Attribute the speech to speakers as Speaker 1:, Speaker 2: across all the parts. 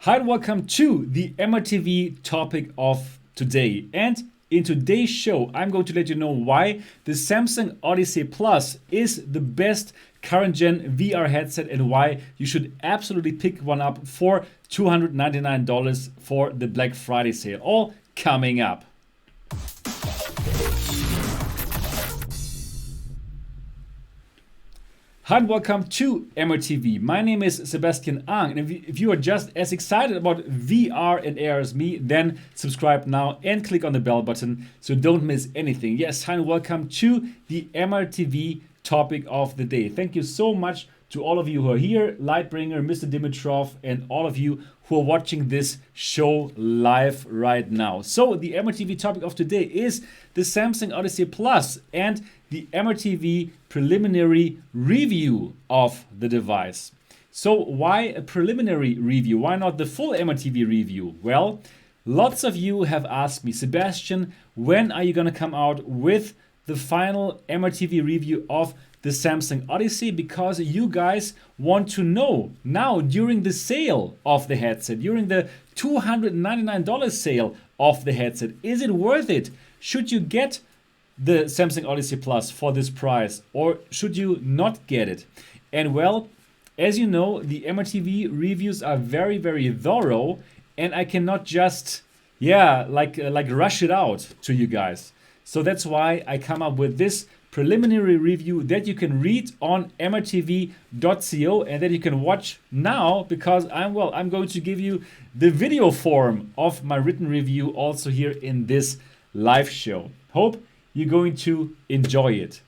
Speaker 1: Hi and welcome to the MRTV topic of today. And in today's show, I'm going to let you know why the Samsung Odyssey Plus is the best current gen VR headset and why you should absolutely pick one up for $299 for the Black Friday sale. All coming up. Hi and welcome to MRTV. My name is Sebastian Ang, and if you are just as excited about VR and AR as me, then subscribe now and click on the bell button so don't miss anything. Yes, hi and welcome to the MRTV topic of the day. Thank you so much to all of you who are here, Lightbringer, Mr. Dimitrov, and all of you who are watching this show live right now. So the MRTV topic of today is the Samsung Odyssey Plus and the MRTV Preliminary review of the device. So why a preliminary review? Why not the full MRTV review? Well, lots of you have asked me, Sebastian, when are you going to come out with the final MRTV review of the Samsung Odyssey? Because you guys want to know now during the sale of the headset, during the $299 sale of the headset, is it worth it? Should you get the Samsung Odyssey Plus for this price, or should you not get it? And well, as you know, the MRTV reviews are very, very thorough, and I cannot just like rush it out to you guys. So that's why I come up with this preliminary review that you can read on mrtv.co and that you can watch now, because I'm going to give you the video form of my written review also here in this live show. Hope you're going to enjoy it.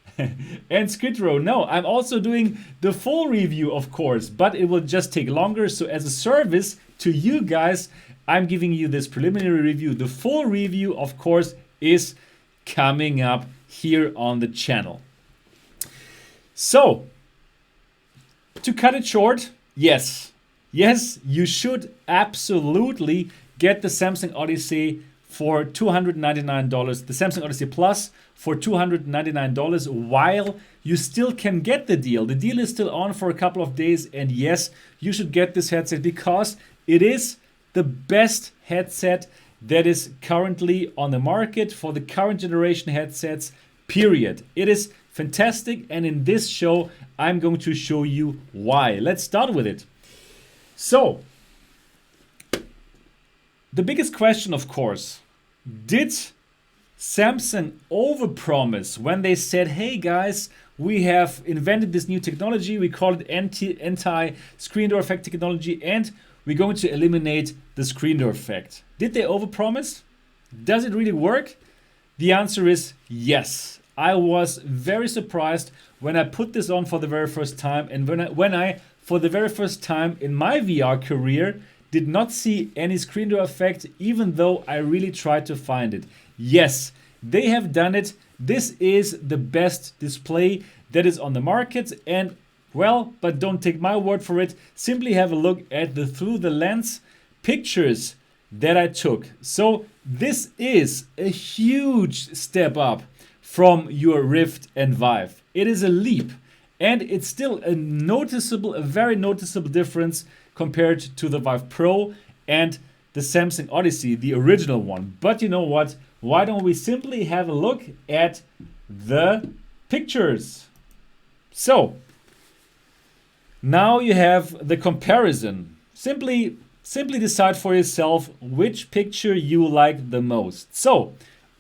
Speaker 1: And Skid Row, no, I'm also doing the full review, of course, but it will just take longer. So as a service to you guys, I'm giving you this preliminary review. The full review, of course, is coming up here on the channel. So, to cut it short, yes, you should absolutely get the Samsung Odyssey for $299, the Samsung Odyssey Plus for $299 while you still can get the deal. The deal is still on for a couple of days, and yes, you should get this headset because it is the best headset that is currently on the market for the current generation headsets, period. It is fantastic, and in this show, I'm going to show you why. Let's start with it. So, the biggest question, of course, did Samsung overpromise when they said, hey guys, we have invented this new technology, we call it anti-screen door effect technology, and we're going to eliminate the screen door effect. Did they overpromise? Does it really work? The answer is yes. I was very surprised when I put this on for the very first time, and when I for the very first time in my VR career, did not see any screen door effect, even though I really tried to find it. Yes, they have done it. This is the best display that is on the market, and well, but don't take my word for it. Simply have a look at the through the lens pictures that I took. So this is a huge step up from your Rift and Vive. It is a leap, and it's still a very noticeable difference compared to the Vive Pro and the Samsung Odyssey, the original one. But you know what? Why don't we simply have a look at the pictures? So, now you have the comparison. Simply decide for yourself which picture you like the most. So,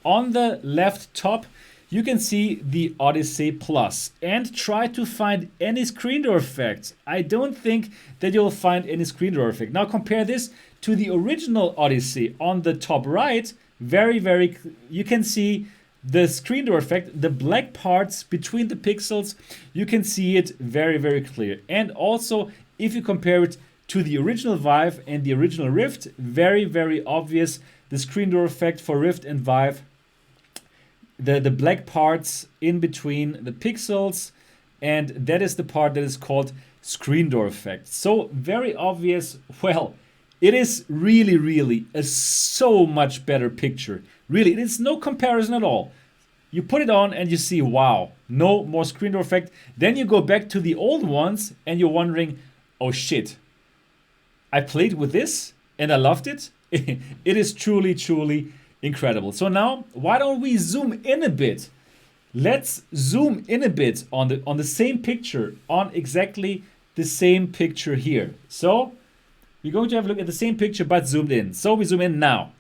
Speaker 1: on the left top, you can see the Odyssey Plus and try to find any screen door effects. I don't think that you'll find any screen door effect. Now compare this to the original Odyssey on the top right. You can see the screen door effect, the black parts between the pixels. You can see it very, very clear. And also, if you compare it to the original Vive and the original Rift, very, very obvious. The screen door effect for Rift and Vive, the black parts in between the pixels, and that is the part that is called screen door effect. So very obvious. Well, it is really a so much better picture. Really, it is no comparison at all. You put it on and you see, wow, no more screen door effect. Then you go back to the old ones and you're wondering, oh shit, I played with this and I loved it. It is truly, truly incredible. So now, why don't we zoom in a bit? Let's zoom in a bit on the same picture, on exactly the same picture here. So we're going to have a look at the same picture but zoomed in. So we zoom in now.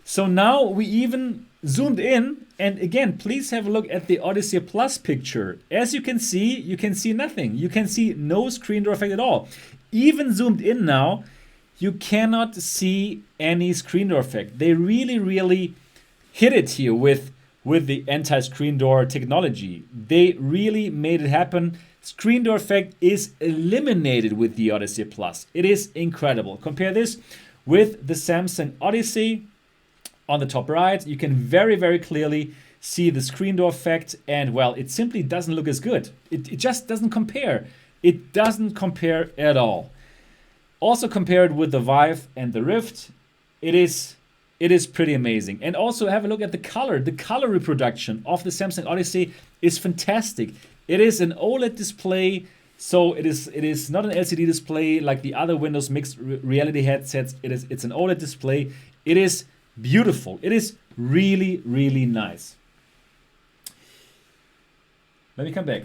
Speaker 1: So now we even zoomed in, and again, please have a look at the Odyssey Plus picture. As you can see nothing. You can see no screen door effect at all. Even zoomed in now, you cannot see any screen door effect. They really, really hit it here with the anti-screen door technology. They really made it happen. Screen door effect is eliminated with the Odyssey Plus. It is incredible. Compare this with the Samsung Odyssey. On the top right, you can very, very clearly see the screen door effect, and well, it simply doesn't look as good. It just doesn't compare. It doesn't compare at all. Also compared with the Vive and the Rift, it is pretty amazing. And also have a look at the color. The color reproduction of the Samsung Odyssey is fantastic. It is an OLED display, so it is not an LCD display like the other Windows mixed reality headsets. It's an OLED display. It is beautiful. It is really, really nice. Let me come back.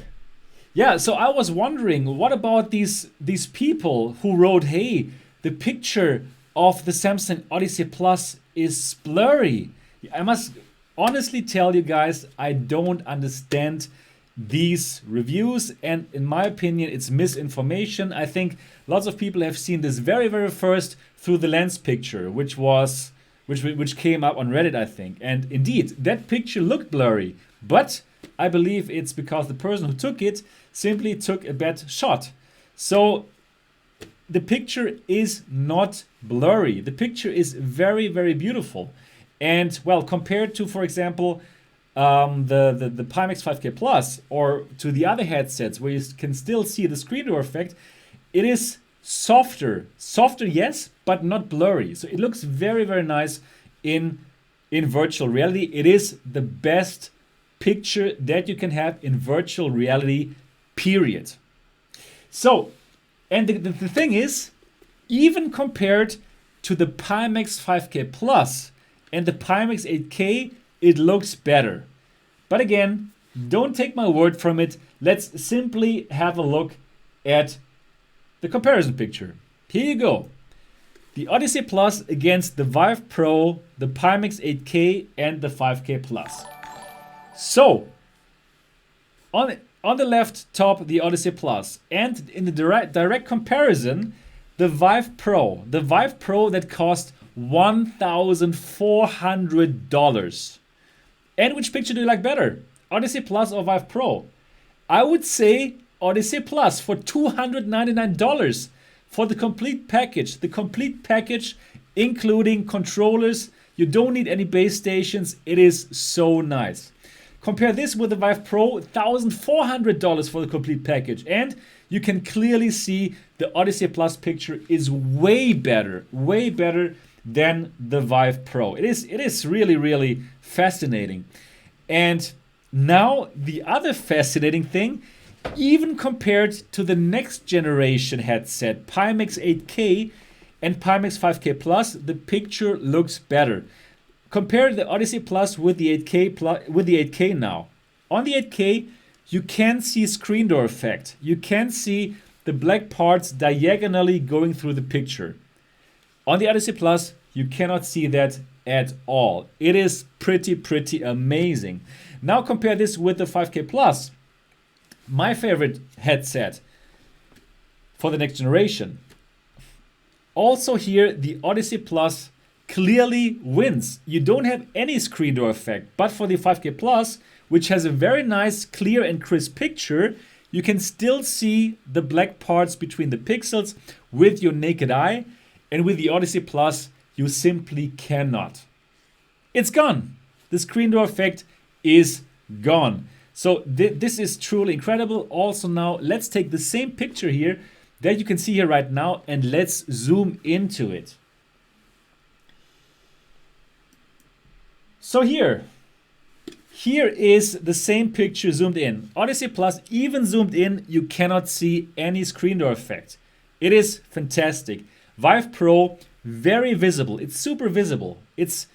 Speaker 1: Yeah, so I was wondering, what about these people who wrote, hey, the picture of the Samsung Odyssey Plus is blurry. I must honestly tell you guys, I don't understand these reviews, and in my opinion, it's misinformation. I think lots of people have seen this very, very first through the lens picture, which came up on Reddit, I think. And indeed, that picture looked blurry, but I believe it's because the person who took it simply took a bad shot. So the picture is not blurry. The picture is very, very beautiful. And well, compared to, for example, the Pimax 5K Plus or to the other headsets where you can still see the screen door effect, it is softer. Softer, yes, but not blurry. So it looks very, very nice in virtual reality. It is the best picture that you can have in virtual reality, period. So, and the thing is, even compared to the Pimax 5K Plus and the Pimax 8K, it looks better. But again, don't take my word from it. Let's simply have a look at the comparison picture. Here you go. The Odyssey Plus against the Vive Pro, the Pimax 8K, and the 5K Plus. So, on the left top, the Odyssey Plus, and in the direct comparison, the Vive Pro. The Vive Pro that cost $1,400. And which picture do you like better? Odyssey Plus or Vive Pro? I would say Odyssey Plus for $299 for the complete package. The complete package including controllers. You don't need any base stations. It is so nice. Compare this with the Vive Pro, $1,400 for the complete package. And you can clearly see the Odyssey Plus picture is way better than the Vive Pro. It is really, really fascinating. And now the other fascinating thing, even compared to the next generation headset, Pimax 8K and Pimax 5K Plus, the picture looks better. Compare the Odyssey Plus with the 8K now. On the 8K, you can see screen door effect. You can see the black parts diagonally going through the picture. On the Odyssey Plus, you cannot see that at all. It is pretty amazing. Now compare this with the 5K Plus, my favorite headset for the next generation. Also here, the Odyssey Plus clearly wins. You don't have any screen door effect, but for the 5K Plus, which has a very nice, clear and crisp picture, you can still see the black parts between the pixels with your naked eye, and with the Odyssey Plus, you simply cannot. It's gone. The screen door effect is gone. So this is truly incredible. Also now, let's take the same picture here that you can see here right now, and let's zoom into it. So here is the same picture zoomed in. Odyssey Plus, even zoomed in, you cannot see any screen door effect. It is fantastic. Vive Pro, very visible. It's super visible. It's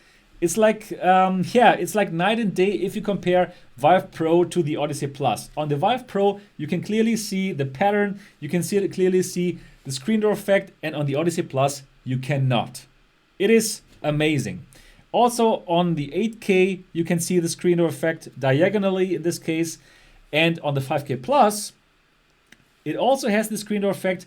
Speaker 1: like it's like night and day if you compare Vive Pro to the Odyssey Plus. On the Vive Pro, you can clearly see the pattern. You can clearly see the screen door effect, and on the Odyssey Plus, you cannot. It is amazing. Also on the 8K, you can see the screen door effect diagonally in this case, and on the 5K Plus, it also has the screen door effect.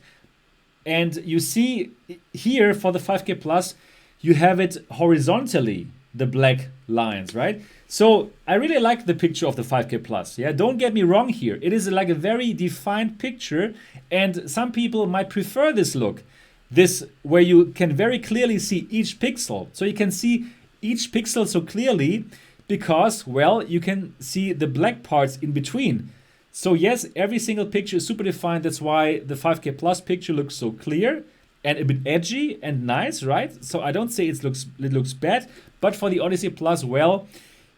Speaker 1: And you see here for the 5K Plus, you have it horizontally, the black lines, right? So I really like the picture of the 5K Plus. Yeah, don't get me wrong here. It is like a very defined picture, and some people might prefer this look. This where you can very clearly see each pixel. So you can see each pixel so clearly because, well, you can see the black parts in between. So yes, every single picture is super defined. That's why the 5K Plus picture looks so clear and a bit edgy and nice, right? So I don't say it looks bad, but for the Odyssey Plus, well,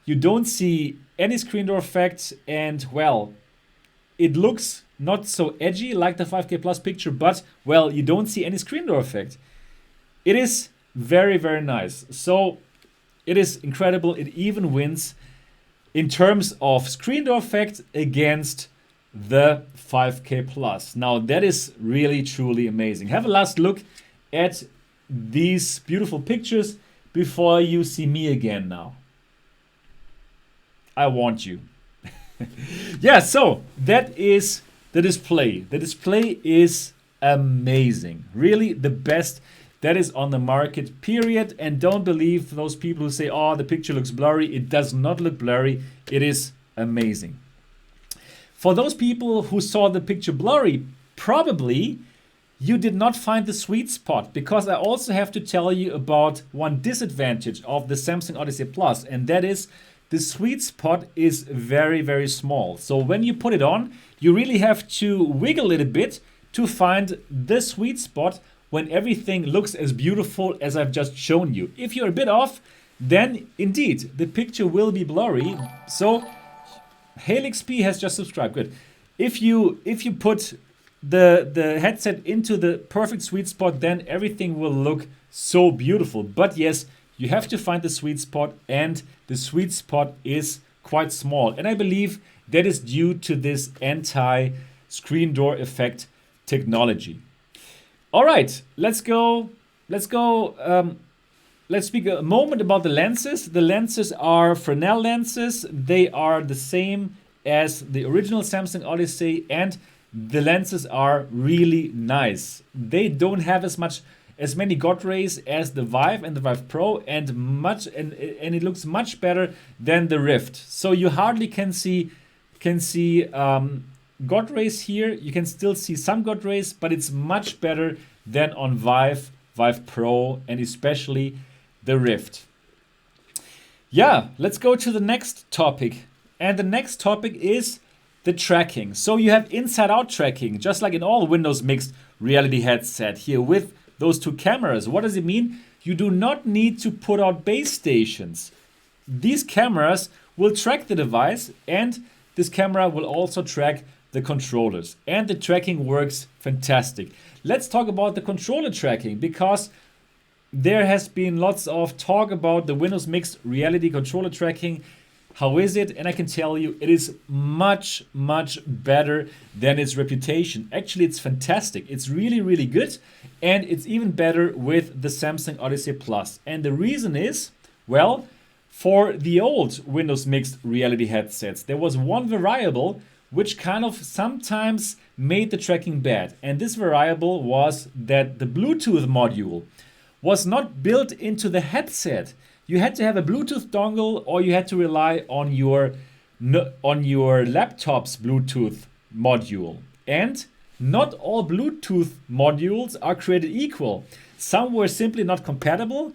Speaker 1: you don't see any screen door effects, and well, it looks not so edgy like the 5K Plus picture, but well, you don't see any screen door effect. It is very, very nice. So it is incredible. It even wins in terms of screen door effect against the 5K Plus. Now that is really truly amazing. Have a last look at these beautiful pictures before you see me again now. I want you. Yeah, so that is the display. The display is amazing. Really the best that is on the market, period. And don't believe those people who say, oh, the picture looks blurry. It does not look blurry. It is amazing. For those people who saw the picture blurry, probably you did not find the sweet spot, because I also have to tell you about one disadvantage of the Samsung Odyssey Plus, and that is the sweet spot is very, very small. So when you put it on, you really have to wiggle it a bit to find the sweet spot when everything looks as beautiful as I've just shown you. If you're a bit off, then indeed the picture will be blurry. So HailXP has just subscribed. Good. If you put the headset into the perfect sweet spot, then everything will look so beautiful. But yes, you have to find the sweet spot, and the sweet spot is quite small. And I believe that is due to this anti-screen door effect technology. All right, let's go. Let's speak a moment about the lenses. The lenses are Fresnel lenses. They are the same as the original Samsung Odyssey, and the lenses are really nice. They don't have as many God rays as the Vive and the Vive Pro, and it looks much better than the Rift. So you hardly can see God rays here. You can still see some God rays, but it's much better than on Vive Pro, and especially the Rift. Yeah, let's go to the next topic. And the next topic is the tracking. So you have inside-out tracking, just like in all Windows mixed reality headset here with those two cameras. What does it mean? You do not need to put out base stations. These cameras will track the device, and this camera will also track the controllers. And the tracking works fantastic. Let's talk about the controller tracking, because there has been lots of talk about the Windows Mixed Reality controller tracking. How is it? And I can tell you, it is much, much better than its reputation. Actually, it's fantastic. It's really, really good. And it's even better with the Samsung Odyssey Plus. And the reason is, well, for the old Windows Mixed Reality headsets, there was one variable which kind of sometimes made the tracking bad. And this variable was that the Bluetooth module was not built into the headset. You had to have a Bluetooth dongle, or you had to rely on your laptop's Bluetooth module. And not all Bluetooth modules are created equal. Some were simply not compatible,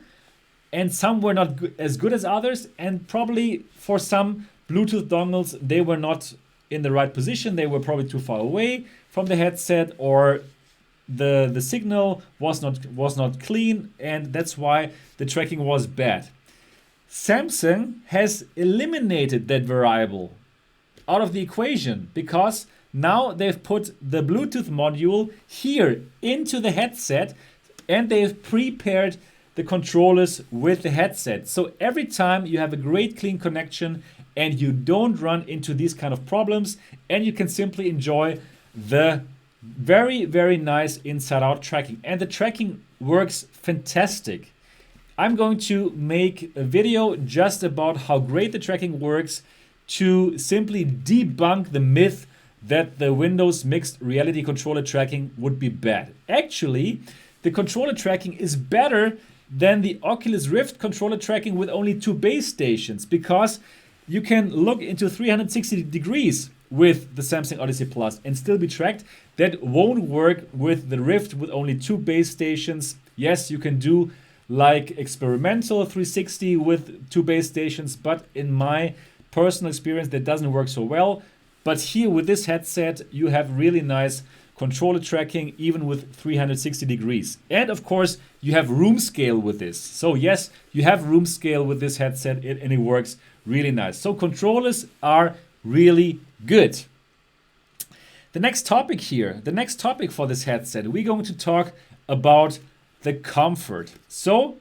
Speaker 1: and some were not as good as others. And probably for some Bluetooth dongles, they were not in the right position. They were probably too far away from the headset, or the signal was not clean, and that's why the tracking was bad. Samsung has eliminated that variable out of the equation, because now they've put the Bluetooth module here into the headset, and they've prepared the controllers with the headset. So every time you have a great clean connection and you don't run into these kind of problems, and you can simply enjoy the very, very nice inside out tracking. And the tracking works fantastic. I'm going to make a video just about how great the tracking works to simply debunk the myth that the Windows mixed reality controller tracking would be bad. Actually, the controller tracking is better than the Oculus Rift controller tracking with only 2 base stations, because you can look into 360 degrees with the Samsung Odyssey Plus and still be tracked. That won't work with the Rift with only 2 base stations. Yes, you can do like experimental 360 with 2 base stations, but in my personal experience that doesn't work so well. But here with this headset you have really nice controller tracking even with 360 degrees. And of course you have room scale with this. So yes, you have room scale with this headset and it works really nice. So controllers are really good. The next topic here, the next topic for this headset, we're going to talk about the comfort. So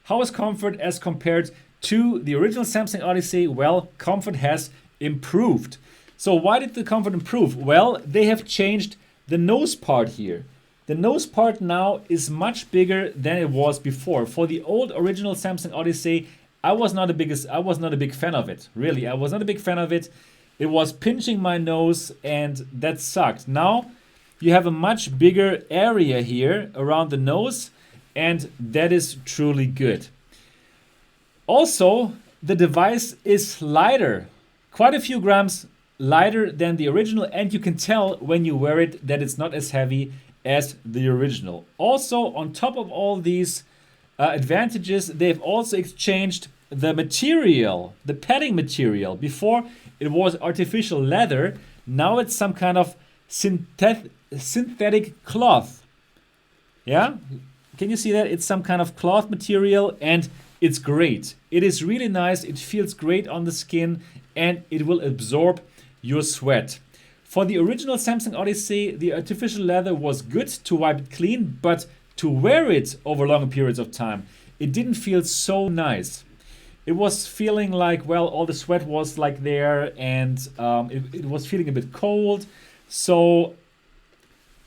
Speaker 1: how is comfort as compared to the original Samsung Odyssey? Well, comfort has improved. So why did the comfort improve? Well, they have changed the nose part here. The nose part now is much bigger than it was before. For the old original Samsung Odyssey, I was not a big fan of it. Really, I was not a big fan of it. It was pinching my nose and that sucked. Now you have a much bigger area here around the nose, and that is truly good. Also, the device is lighter, quite a few grams lighter than the original, and you can tell when you wear it that it's not as heavy as the original. Also, on top of all these advantages, they've also exchanged the material, the padding material. Before it was artificial leather, now it's some kind of synthetic cloth. Yeah, can you see that? It's some kind of cloth material and it's great. It is really nice, it feels great on the skin, and it will absorb your sweat. For the original Samsung Odyssey, the artificial leather was good to wipe it clean, but to wear it over longer periods of time, it didn't feel so nice. It was feeling like, well, all the sweat was like there, and it was feeling a bit cold. So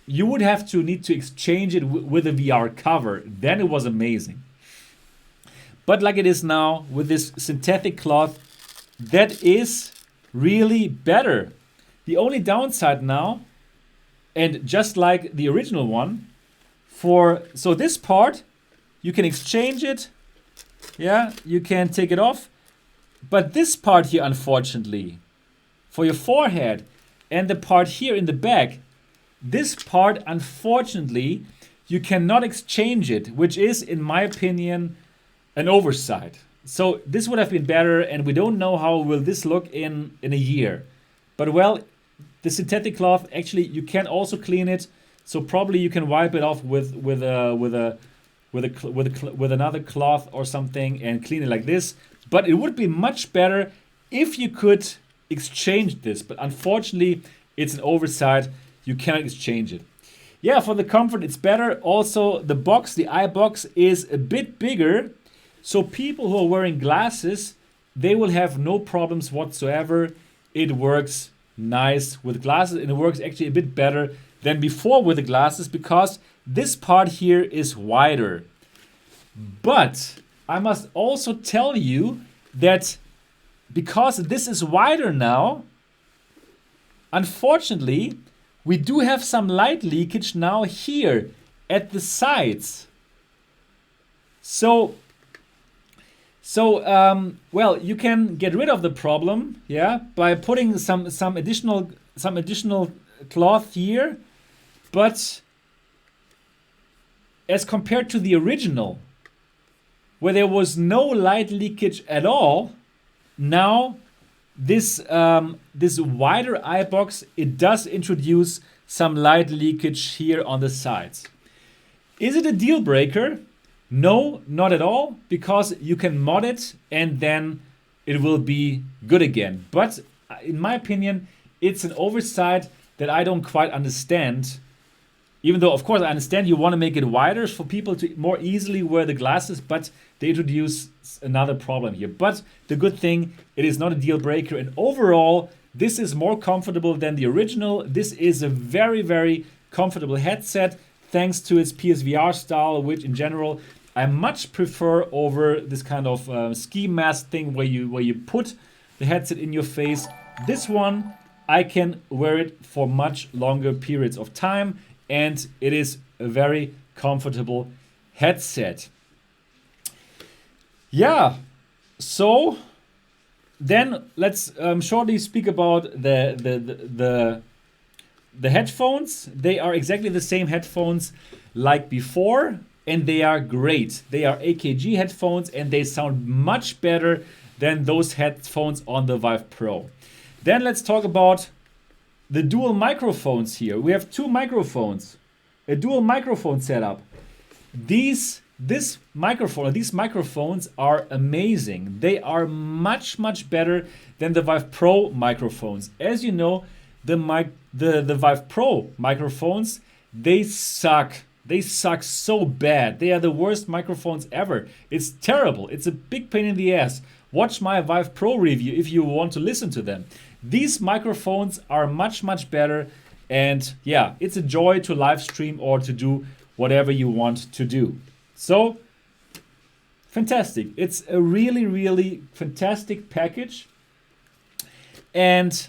Speaker 1: you would have to need to exchange it with a VR cover. Then it was amazing. But like it is now with this synthetic cloth, that is really better. The only downside now, and just like the original one, so this part, you can exchange it. Yeah, you can take it off. But this part here, unfortunately, for your forehead and the part here in the back, this part, unfortunately, you cannot exchange it, which is, in my opinion, an oversight. So this would have been better, and we don't know how will this look in a year. But well, the synthetic cloth, actually, you can also clean it. So probably you can wipe it off with another cloth or something and clean it like this. But it would be much better if you could exchange this. But unfortunately, it's an oversight. You cannot exchange it. Yeah, for the comfort, it's better. Also, the box, the eye box, is a bit bigger. So people who are wearing glasses, they will have no problems whatsoever. It works nice with glasses, and it works actually a bit better than before with the glasses, because this part here is wider. But I must also tell you that because this is wider now, unfortunately, we do have some light leakage now here at the sides. So well, you can get rid of the problem, yeah, by putting some additional cloth here, but as compared to the original, where there was no light leakage at all, now this wider eye box, it does introduce some light leakage here on the sides. Is it a deal breaker? No, not at all, because you can mod it and then it will be good again. But in my opinion, it's an oversight that I don't quite understand. Even though, of course, I understand you want to make it wider for people to more easily wear the glasses, but they introduce another problem here. But the good thing, it is not a deal breaker. And overall, this is more comfortable than the original. This is a very, very comfortable headset thanks to its PSVR style, which in general I much prefer over this kind of ski mask thing where you put the headset in your face. This one, I can wear it for much longer periods of time, and it is a very comfortable headset. Yeah, so then let's shortly speak about the headphones. They are exactly the same headphones like before, and they are great. They are AKG headphones, and they sound much better than those headphones on the Vive Pro. Then let's talk about the dual microphones here. We have two microphones, a dual microphone setup. These microphones are amazing. They are much better than the Vive Pro microphones. As you know, the Vive Pro microphones, they suck. They suck so bad. They are the worst microphones ever. It's terrible. It's a big pain in the ass. Watch my Vive Pro review if you want to listen to them. These microphones are much better, and yeah, it's a joy to live stream or to do whatever you want to do. So, fantastic. It's a really fantastic package. And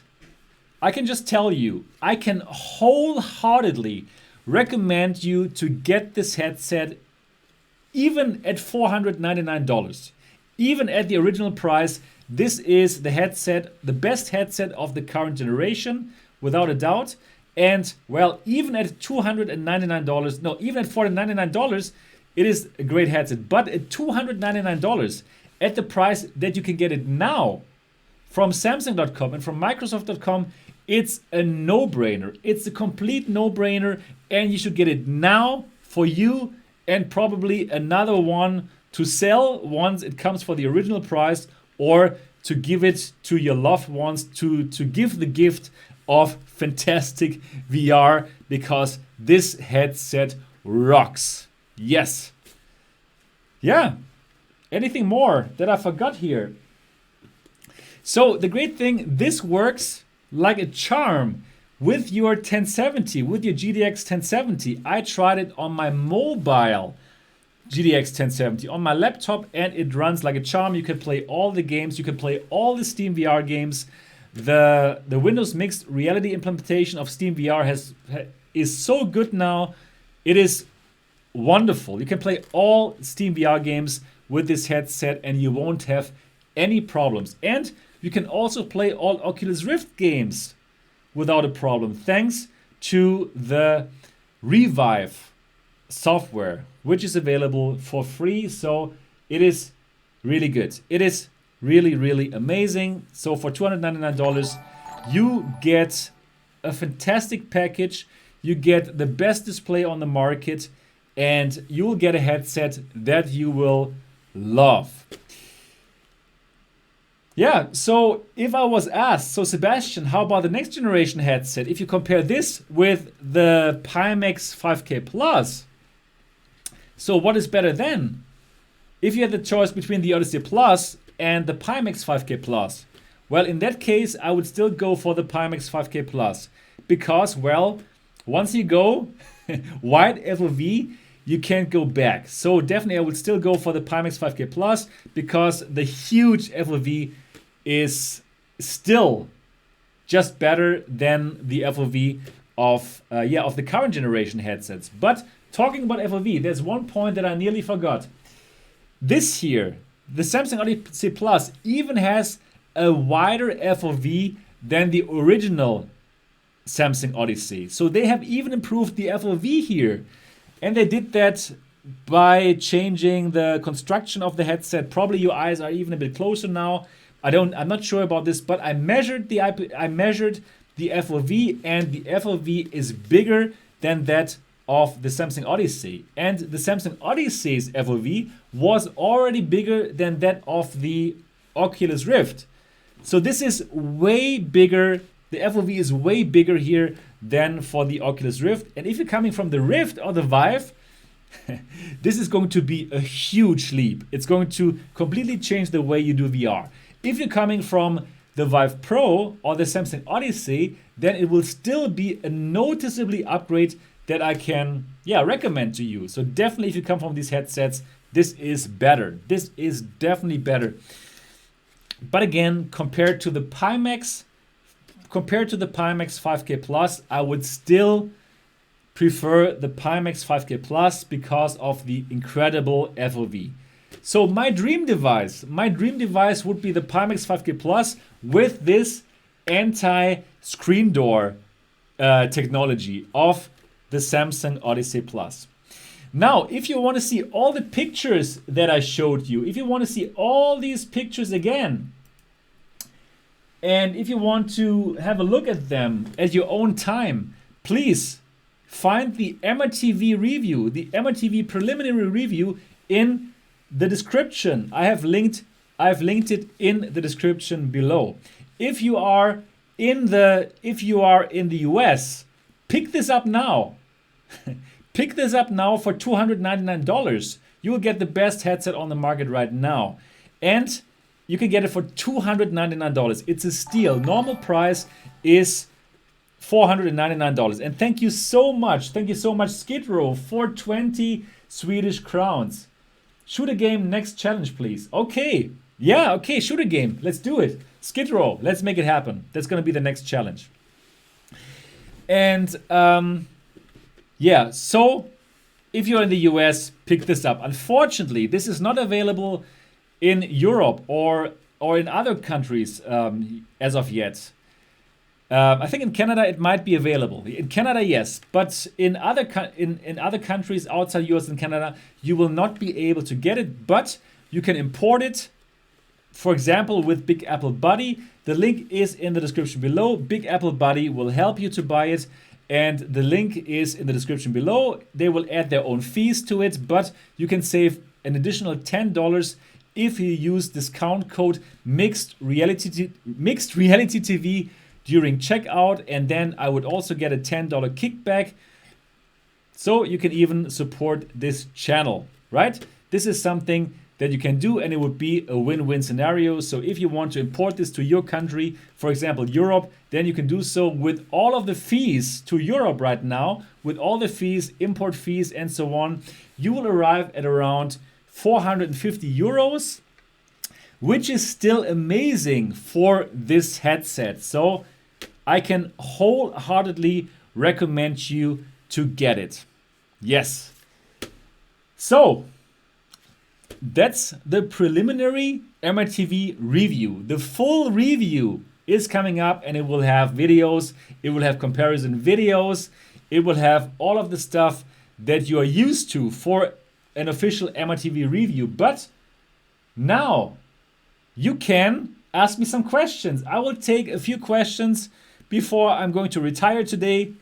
Speaker 1: I can just tell you, I can wholeheartedly recommend you to get this headset even at $499. Even at the original price, this is the headset, the best headset of the current generation, without a doubt. And well, even at $299, no, even at $499, it is a great headset. But at $299, at the price that you can get it now from Samsung.com and from Microsoft.com, it's a no-brainer. It's a complete no-brainer, and you should get it now for you and probably another one to sell once it comes for the original price, or to give it to your loved ones to give the gift of fantastic VR, because this headset rocks. Yes. Yeah. Anything more that I forgot here? So the great thing, this works like a charm with your 1070, with your GTX 1070. I tried it on my mobile GTX 1070 on my laptop, and it runs like a charm. You can play all the games. You can play all the Steam VR games. The Windows Mixed Reality implementation of Steam VR is so good now. It is wonderful. You can play all Steam VR games with this headset, and you won't have any problems. And you can also play all Oculus Rift games without a problem, thanks to the Revive software, which is available for free. So it is really good. It is really amazing. So for $299, you get a fantastic package. You get the best display on the market, and you will get a headset that you will love. Yeah, so if I was asked, so Sebastian, how about the next generation headset? If you compare this with the Pimax 5K Plus, so what is better then? If you had the choice between the Odyssey Plus and the Pimax 5K Plus, well, in that case, I would still go for the Pimax 5K Plus, because, well, once you go wide FOV, you can't go back. So definitely I would still go for the Pimax 5K Plus, because the huge FOV is still just better than the FOV of the current generation headsets. But talking about FOV, there's one point that I nearly forgot. This here, the Samsung Odyssey Plus even has a wider FOV than the original Samsung Odyssey. So they have even improved the FOV here. And they did that by changing the construction of the headset. Probably your eyes are even a bit closer now. I'm not sure about this, but I measured the FOV, and the FOV is bigger than that of the Samsung Odyssey. And the Samsung Odyssey's FOV was already bigger than that of the Oculus Rift. So this is way bigger. The FOV is way bigger here than for the Oculus Rift. And if you're coming from the Rift or the Vive, this is going to be a huge leap. It's going to completely change the way you do VR. If you're coming from the Vive Pro or the Samsung Odyssey, then it will still be a noticeably upgrade that I can recommend to you. So definitely if you come from these headsets, this is better. This is definitely better. But again, compared to the Pimax 5K Plus, I would still prefer the Pimax 5K Plus because of the incredible FOV. So my dream device would be the Pimax 5K Plus with this anti-screen door technology of the Samsung Odyssey Plus. Now, if you want to see all the pictures that I showed you, if you want to see all these pictures again, and if you want to have a look at them at your own time, please find the MRTV review, the MRTV Preliminary review in the description. I've linked it in the description below. If you are in the US, pick this up now. Pick this up now for $299. You will get the best headset on the market right now. And you can get it for $299. It's a steal. Normal price is $499. And thank you so much, Skid Row, for 20 Swedish crowns. Shoot a game, next challenge, please. Okay, yeah, okay, shoot a game. Let's do it. Skid Row, let's make it happen. That's gonna be the next challenge. And so if you're in the US, pick this up. Unfortunately, this is not available in Europe or in other countries as of yet. I think in Canada it might be available. In Canada, yes, but in other countries outside US and Canada, you will not be able to get it. But you can import it. For example, with Big Apple Buddy, the link is in the description below. Big Apple Buddy will help you to buy it, and the link is in the description below. They will add their own fees to it, but you can save an additional $10 if you use discount code Mixed Reality TV during checkout, and then I would also get a $10 kickback. So you can even support this channel, right? This is something that you can do, and it would be a win-win scenario. So if you want to import this to your country, for example, Europe, then you can do so with all of the fees to Europe right now, with all the fees, import fees, and so on. You will arrive at around 450 euros, which is still amazing for this headset. So I can wholeheartedly recommend you to get it. Yes. So that's the preliminary MRTV review. The full review is coming up, and it will have videos, it will have comparison videos, it will have all of the stuff that you are used to for an official MRTV review. But now you can ask me some questions. I will take a few questions before I'm going to retire today.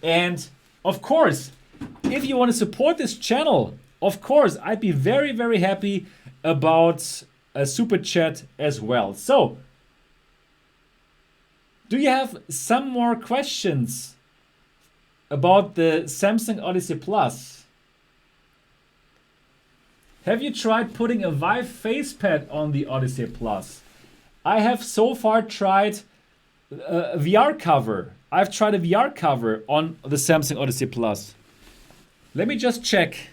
Speaker 1: And of course, if you want to support this channel, of course, I'd be very, very happy about a super chat as well. So, do you have some more questions about the Samsung Odyssey Plus? Have you tried putting a Vive facepad on the Odyssey Plus? I have so far tried a VR cover. I've tried a VR cover on the Samsung Odyssey Plus. Let me just check.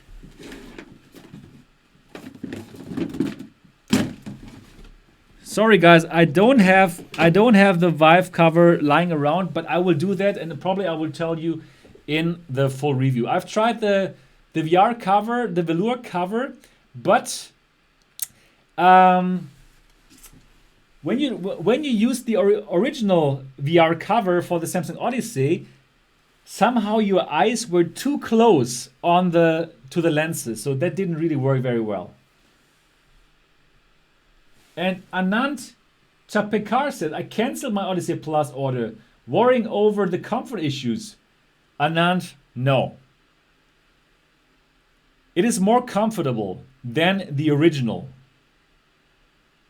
Speaker 1: Sorry guys, I don't have the Vive cover lying around, but I will do that, and probably I will tell you in the full review. I've tried the VR cover, the velour cover, but when you use the original VR cover for the Samsung Odyssey, somehow your eyes were too close to the lenses, so that didn't really work very well. And Anand Chapekar said, I canceled my Odyssey Plus order, worrying over the comfort issues. Anand, no. It is more comfortable than the original.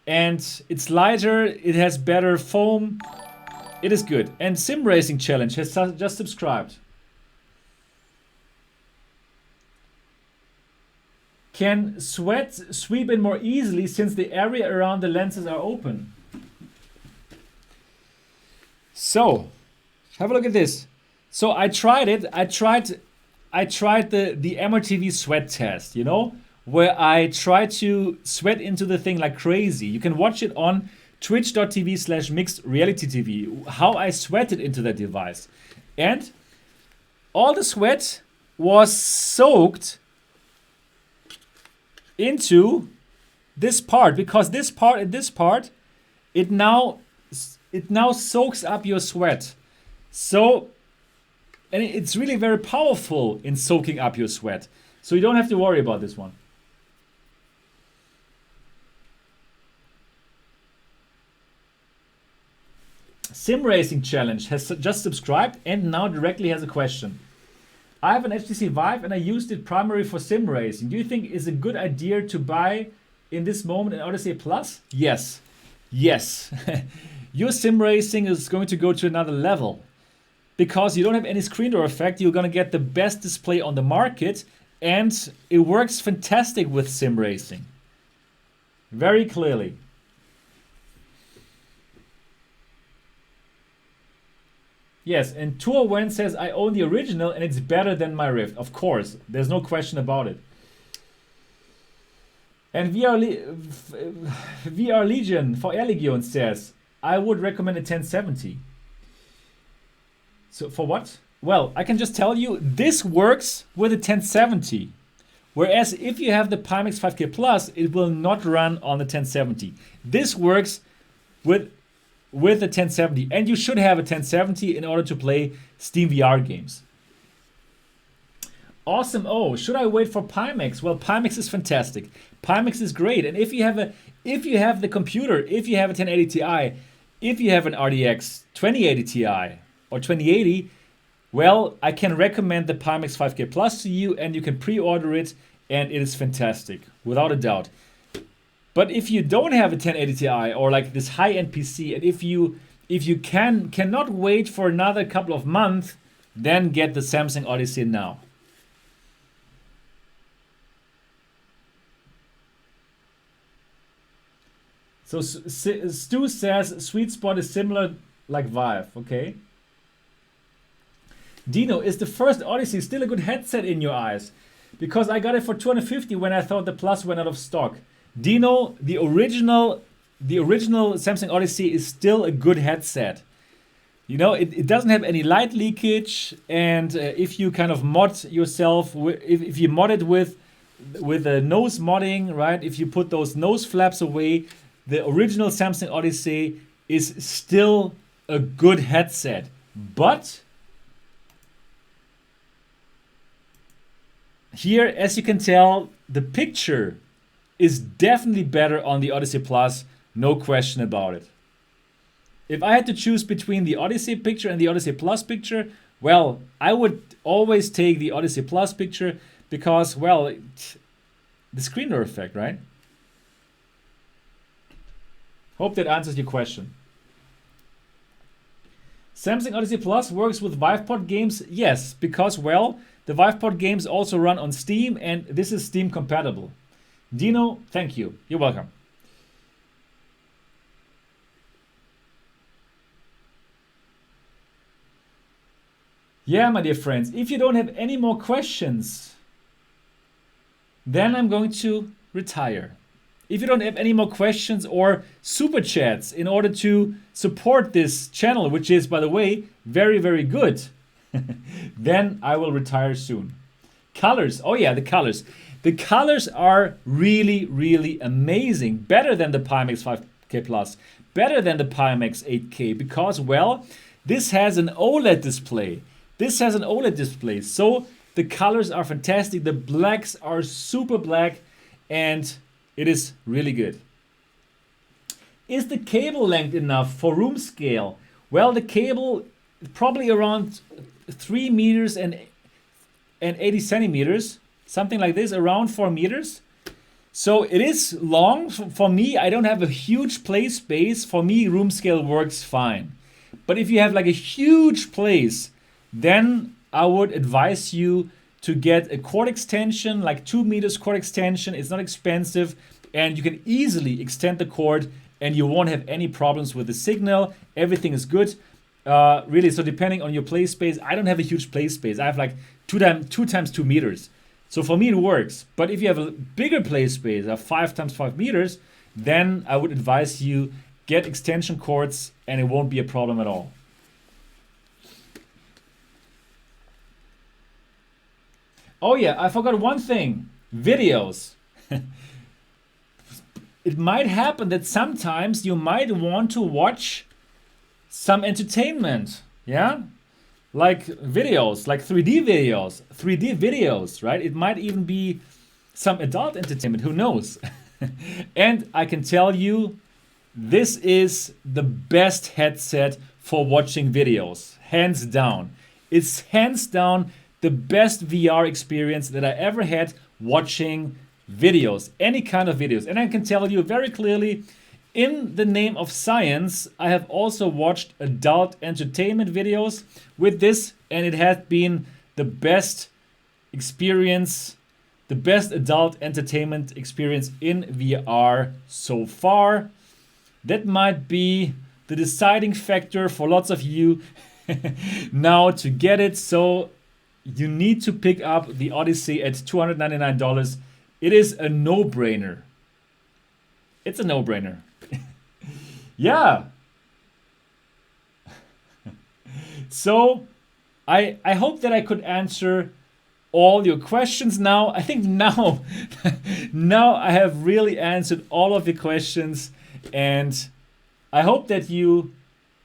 Speaker 1: And it's lighter, it has better foam, It is good. And Sim Racing Challenge has just subscribed. Can sweat sweep in more easily since the area around the lenses are open? So, have a look at this. So I tried it. I tried the MRTV sweat test, you know, where I try to sweat into the thing like crazy. You can watch it on twitch.tv/mixedrealitytv, how I sweated into that device. And all the sweat was soaked into this part, because this part and this part, it now soaks up your sweat. So, and it's really very powerful in soaking up your sweat. So you don't have to worry about this one. Sim Racing Challenge has just subscribed and now directly has a question. I have an HTC Vive and I used it primarily for sim racing. Do you think it's a good idea to buy in this moment an Odyssey Plus? Yes. Yes. Your sim racing is going to go to another level. Because you don't have any screen door effect, you're going to get the best display on the market, and it works fantastic with sim racing. Very clearly. Yes, and Tour Wen says I own the original and it's better than my Rift. Of course, there's no question about it. And VR Legion says I would recommend a 1070. So for what? Well, I can just tell you this works with a 1070. Whereas if you have the Pimax 5K Plus, it will not run on the 1070. This works with a 1070, and you should have a 1070 in order to play Steam VR games. Awesome. Oh, should I wait for Pimax? Well, Pimax is fantastic. Pimax is great, and if you have the computer, if you have a 1080 Ti, if you have an RTX 2080 Ti or 2080, well, I can recommend the Pimax 5K Plus to you, and you can pre-order it, and it is fantastic, without a doubt. But if you don't have a 1080 Ti or like this high-end PC, and if you cannot wait for another couple of months, then get the Samsung Odyssey now. So Stu says sweet spot is similar like Vive, okay? Dino, is the first Odyssey still a good headset in your eyes? Because I got it for $250 when I thought the Plus went out of stock. Dino, the original Samsung Odyssey is still a good headset. You know, it doesn't have any light leakage, and if you kind of mod yourself, if you mod it with the nose modding, right? If you put those nose flaps away, the original Samsung Odyssey is still a good headset. But here, as you can tell, the picture is definitely better on the Odyssey Plus, no question about it. If I had to choose between the Odyssey picture and the Odyssey Plus picture, well, I would always take the Odyssey Plus picture because, well, the screen door effect, right? Hope that answers your question. Samsung Odyssey Plus works with VivePod games? Yes, because, well, the VivePod games also run on Steam, and this is Steam compatible. Dino, thank you. You're welcome. Yeah, my dear friends, if you don't have any more questions, then I'm going to retire. If you don't have any more questions or super chats in order to support this channel, which is, by the way, very, very good, then I will retire soon. Colors. Oh yeah, the colors. The colors are really, really amazing. Better than the Pimax 5K Plus. Better than the Pimax 8K. Because, well, this has an OLED display. So the colors are fantastic. The blacks are super black. And it is really good. Is the cable length enough for room scale? Well, the cable probably around 3 meters and 80 centimeters. Something like this, around 4 meters. So it is long. For me, I don't have a huge play space. For me, room scale works fine. But if you have like a huge place, then I would advise you to get a cord extension, like 2 meters cord extension. It's not expensive, and you can easily extend the cord and you won't have any problems with the signal. Everything is good. Really, so depending on your play space, I don't have a huge play space. I have like 2 times 2 meters. So for me it works. But if you have a bigger play space, 5 times 5 meters, then I would advise you get extension cords and it won't be a problem at all. Oh yeah, I forgot one thing. Videos. It might happen that sometimes you might want to watch some entertainment, yeah? Like videos, like 3D videos, right? It might even be some adult entertainment, who knows? And I can tell you, this is the best headset for watching videos, hands down. It's hands down the best VR experience that I ever had watching videos, any kind of videos. And I can tell you very clearly, in the name of science, I have also watched adult entertainment videos with this, and it has been the best experience, the best adult entertainment experience in VR so far. That might be the deciding factor for lots of you now to get it. So you need to pick up the Odyssey at $299. It is a no-brainer. It's a no-brainer. Yeah. So I hope that I could answer all your questions now. I think now I have really answered all of the questions, and I hope that you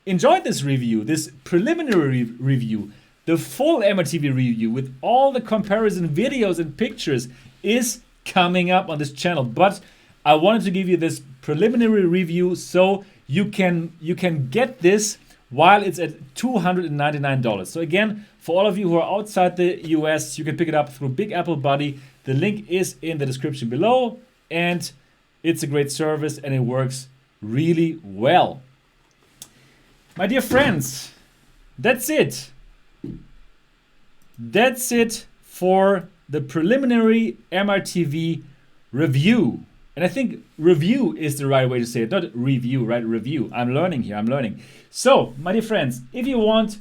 Speaker 1: enjoyed this review, this preliminary review. The full MRTV review with all the comparison videos and pictures is coming up on this channel, but I wanted to give you this preliminary review so you can get this while it's at $299. So again, for all of you who are outside the US, you can pick it up through Big Apple Buddy. The link is in the description below, and it's a great service and it works really well. My dear friends, that's it. That's it for the preliminary MRTV review. And I think review is the right way to say it, not review, right? Review. I'm learning here, I'm learning. So, my dear friends, if you want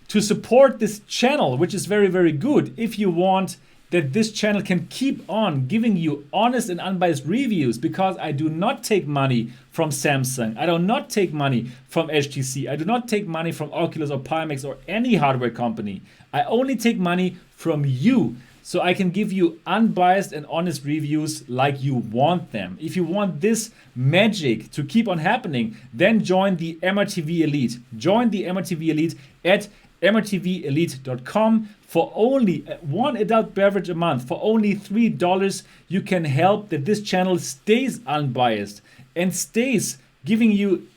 Speaker 1: to support this channel, which is very, very good, if you want that this channel can keep on giving you honest and unbiased reviews, because I do not take money from Samsung, I do not take money from HTC, I do not take money from Oculus or Pimax or any hardware company. I only take money from you, so I can give you unbiased and honest reviews like you want them. If you want this magic to keep on happening, then join the MRTV Elite. Join the MRTV Elite at mrtvelite.com. For only one adult beverage a month, for only $3, you can help that this channel stays unbiased and stays giving you,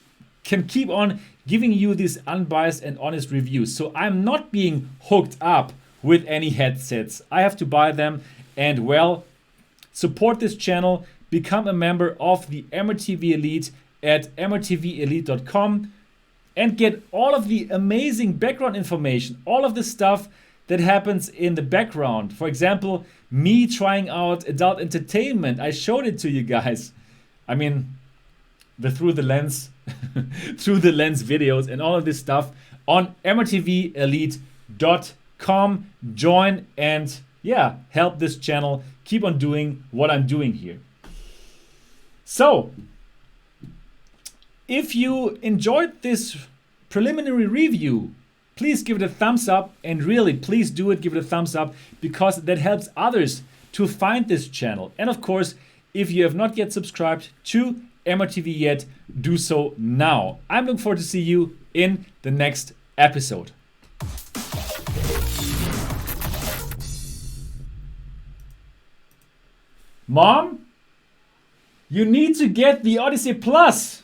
Speaker 1: can keep on giving you these unbiased and honest reviews. So I'm not being hooked up with any headsets. I have to buy them, and well, support this channel, become a member of the MRTV Elite at mrtvelite.com and get all of the amazing background information, all of the stuff that happens in the background. For example, me trying out adult entertainment. I showed it to you guys. I mean, the through the lens videos and all of this stuff on mrtvelite.com. Join and yeah, help this channel keep on doing what I'm doing here. So, if you enjoyed this preliminary review, please give it a thumbs up, and really, please do it, give it a thumbs up, because that helps others to find this channel. And of course, if you have not yet subscribed to MRTV yet, do so now. I'm looking forward to see you in the next episode. Mom, you need to get the Odyssey Plus.